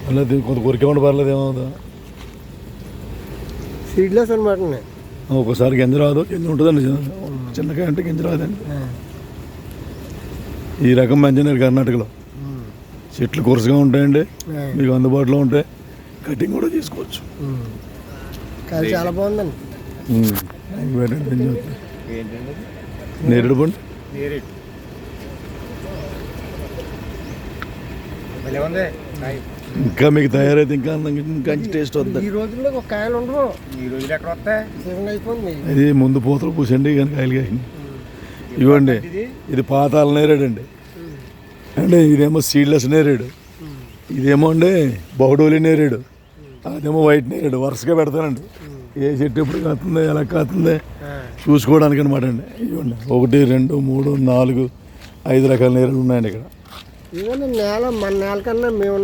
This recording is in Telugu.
పర్లేదు, కొంత కొరికేమంటే పర్లేదు, ఏమవుదా సీడ్లెస్ అనమాట. ఒక్కోసారి గింజ రాదు, గింజ ఉంటుందండి, చిన్నకాయ అంటే గింజ రాదండి. ఈ రకం మంచినీరు కర్ణాటకలో చెట్లు కురసగా ఉంటాయండి, మీకు అందుబాటులో ఉంటాయి, కటింగ్ కూడా తీసుకోవచ్చు. చాలా బాగుందండి. నేరేడు పండు ఇంకా మీకు తయారైతే ఇంకా ఇంకా టేస్ట్ వద్ద. ఈ రోజుల్లో ఒక కాయలు ఉండవు, ఈ రోజులు ఎక్కడ వస్తాయి, సీజన్ అయిపోయింది. ఇది ముందు పూతలు పూసండి కానీ కాయలు కాయండి. ఇవ్వండి, ఇది పాతాల నేరేడు అండి, అంటే ఇదేమో సీడ్లెస్ నేరేడు, ఇదేమో అండి బహుడోలి నేరేడు, అదేమో వైట్ నేరేడు. వరుసగా పెడతానండి, ఏ చెట్టు ఎప్పుడు కాస్తుంది ఎలా కాస్తుంది చూసుకోవడానికి అనమాట అండి. ఇవ్వండి 1 2 3 4 5 రకాల నేరేడు ఉన్నాయండి ఇక్కడ. ఇవన్నీ నేల మన నేల కన్నా మేము